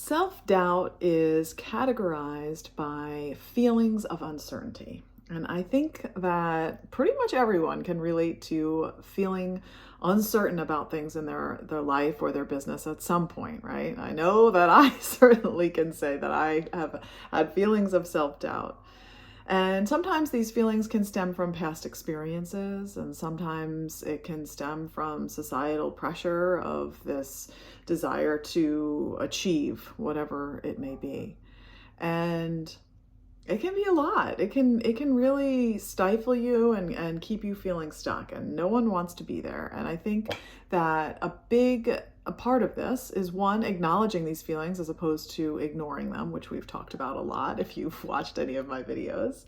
Self-doubt is categorized by feelings of uncertainty. And I think that pretty much everyone can relate to feeling uncertain about things in their life or their business at some point, right? I know that I certainly can say that I have had feelings of self-doubt. And sometimes these feelings can stem from past experiences, and sometimes it can stem from societal pressure of this desire to achieve whatever it may be. And it can be a lot. It can really stifle you and keep you feeling stuck, and no one wants to be there. And I think that a part of this is one, acknowledging these feelings as opposed to ignoring them, which we've talked about a lot if you've watched any of my videos.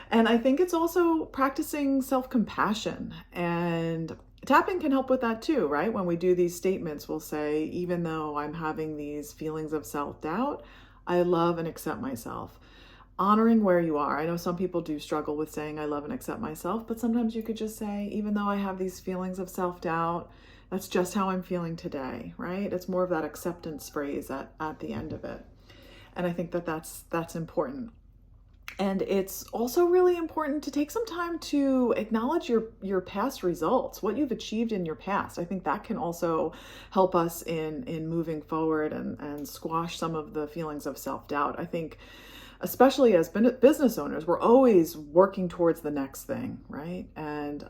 And I think it's also practicing self-compassion, and tapping can help with that too, right? When we do these statements, we'll say, even though I'm having these feelings of self-doubt, I love and accept myself. Honoring where you are. I know some people do struggle with saying I love and accept myself, but sometimes you could just say, even though I have these feelings of self-doubt, that's just how I'm feeling today, right? It's more of that acceptance phrase at the end of it. And I think that that's important. And it's also really important to take some time to acknowledge your past results, what you've achieved in your past. I think that can also help us in moving forward and squash some of the feelings of self-doubt. I think especially as business owners, we're always working towards the next thing, right? And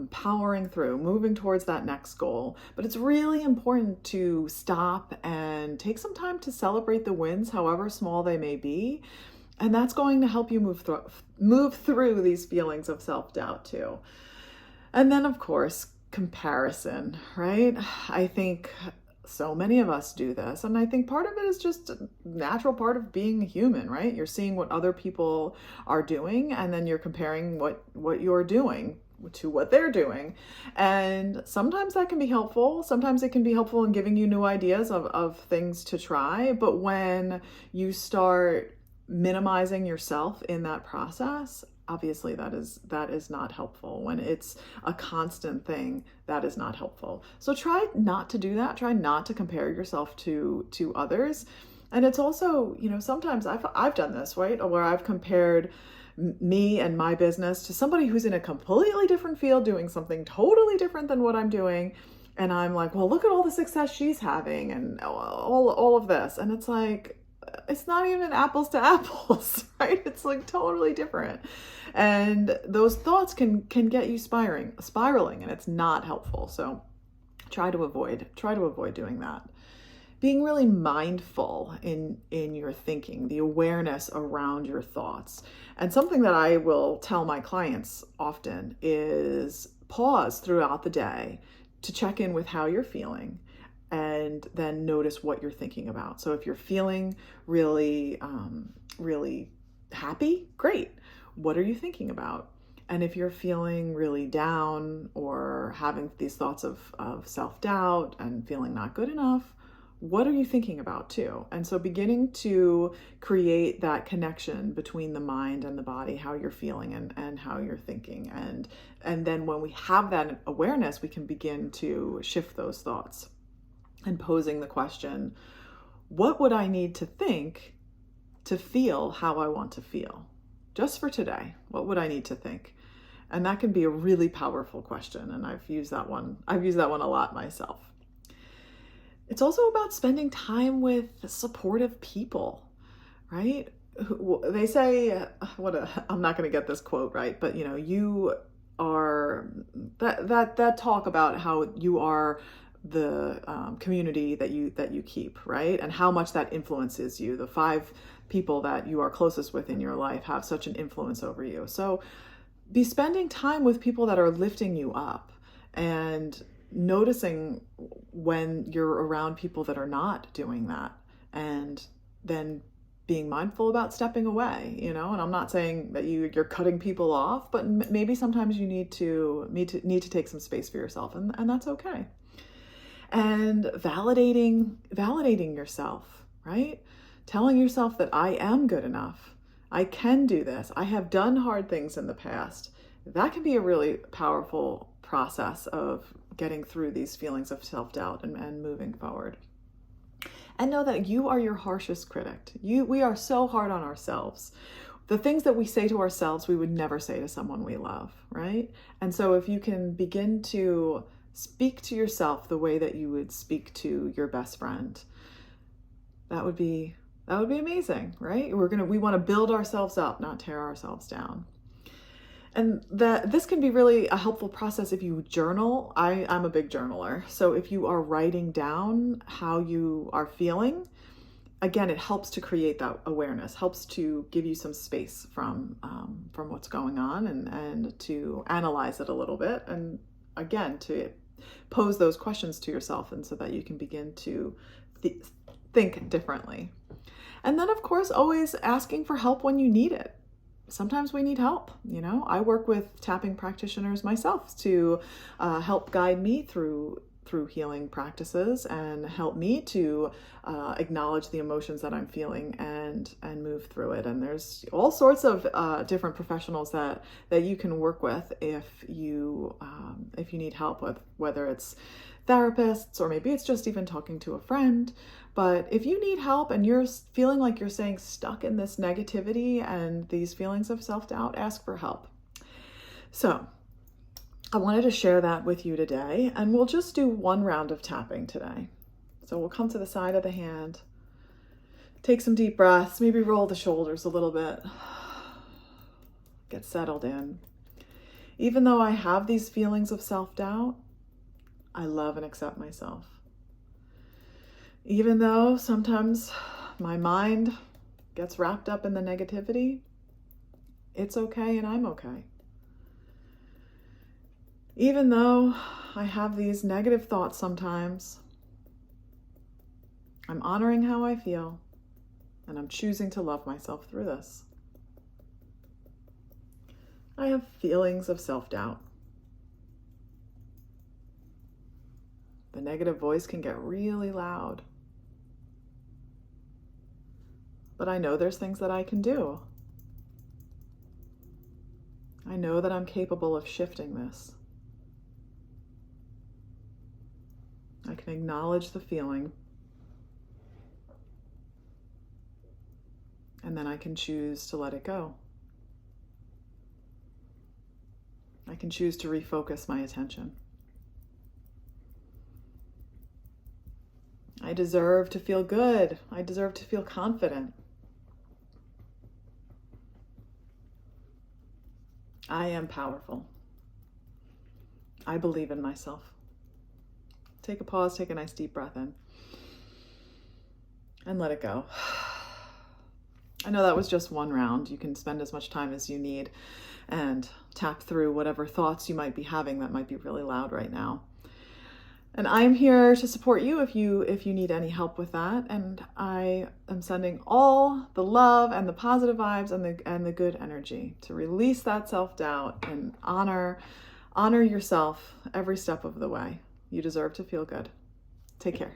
powering through, moving towards that next goal. But it's really important to stop and take some time to celebrate the wins, however small they may be. And that's going to help you move through these feelings of self-doubt too. And then, of course, comparison, right? I think so many of us do this. And I think part of it is just a natural part of being a human, right? You're seeing what other people are doing, and then you're comparing what you're doing to what they're doing. And sometimes that can be helpful. Sometimes it can be helpful in giving you new ideas of things to try. But when you start minimizing yourself in that process, obviously that is not helpful. When it's a constant thing, that is not helpful. So try not to do that. Try not to compare yourself to others. And it's also, sometimes I've done this, right? Where I've compared me and my business to somebody who's in a completely different field doing something totally different than what I'm doing. And I'm like, well, look at all the success she's having and all of this. And it's like, it's not even apples to apples, right? It's like totally different. And those thoughts can get you spiraling, and it's not helpful. So try to avoid doing that. Being really mindful in your thinking, the awareness around your thoughts. And something that I will tell my clients often is pause throughout the day to check in with how you're feeling, and then notice what you're thinking about. So if you're feeling really, really happy, great. What are you thinking about? And if you're feeling really down or having these thoughts of self-doubt and feeling not good enough, what are you thinking about too? And so beginning to create that connection between the mind and the body, how you're feeling and how you're thinking. And then when we have that awareness, we can begin to shift those thoughts. And posing the question, what would I need to think to feel how I want to feel? Just for today, what would I need to think? And that can be a really powerful question. And I've used that one a lot myself. It's also about spending time with supportive people, right? They say, I'm not going to get this quote right, but you are that talk about how you are the community that you keep, right? And how much that influences you. The 5 people that you are closest with in your life have such an influence over you. So be spending time with people that are lifting you up, and noticing when you're around people that are not doing that, and then being mindful about stepping away, and I'm not saying that you're cutting people off, but maybe sometimes you need to take some space for yourself, and that's okay. And validating yourself, right? Telling yourself that I am good enough. I can do this. I have done hard things in the past. That can be a really powerful process of getting through these feelings of self-doubt and moving forward. And know that you are your harshest critic. We are so hard on ourselves. The things that we say to ourselves, we would never say to someone we love, right? And so if you can begin to speak to yourself the way that you would speak to your best friend, that would be amazing, right? We want to build ourselves up, not tear ourselves down. And this can be really a helpful process if you journal. I'm a big journaler. So if you are writing down how you are feeling, again, it helps to create that awareness, helps to give you some space from what's going on, and to analyze it a little bit. And again, to pose those questions to yourself, and so that you can begin to think differently. And then, of course, always asking for help when you need it. Sometimes we need help. I work with tapping practitioners myself to help guide me through healing practices and help me to acknowledge the emotions that I'm feeling and move through it. And there's all sorts of different professionals that you can work with if you need help with, whether it's therapists or maybe it's just even talking to a friend. But if you need help and you're feeling like you're staying stuck in this negativity and these feelings of self-doubt, ask for help. So I wanted to share that with you today, and we'll just do one round of tapping today. So we'll come to the side of the hand, take some deep breaths, maybe roll the shoulders a little bit, get settled in. Even though I have these feelings of self-doubt, I love and accept myself. Even though sometimes my mind gets wrapped up in the negativity, it's okay and I'm okay. Even though I have these negative thoughts sometimes, I'm honoring how I feel, and I'm choosing to love myself through this. I have feelings of self-doubt. The negative voice can get really loud. But I know there's things that I can do. I know that I'm capable of shifting this. I can acknowledge the feeling, and then I can choose to let it go. I can choose to refocus my attention. I deserve to feel good. I deserve to feel confident. I am powerful. I believe in myself. Take a pause, take a nice deep breath in, and let it go. I know that was just one round. You can spend as much time as you need and tap through whatever thoughts you might be having that might be really loud right now. And I'm here to support you if you need any help with that. And I am sending all the love and the positive vibes and the good energy to release that self-doubt and honor yourself every step of the way. You deserve to feel good. Take care.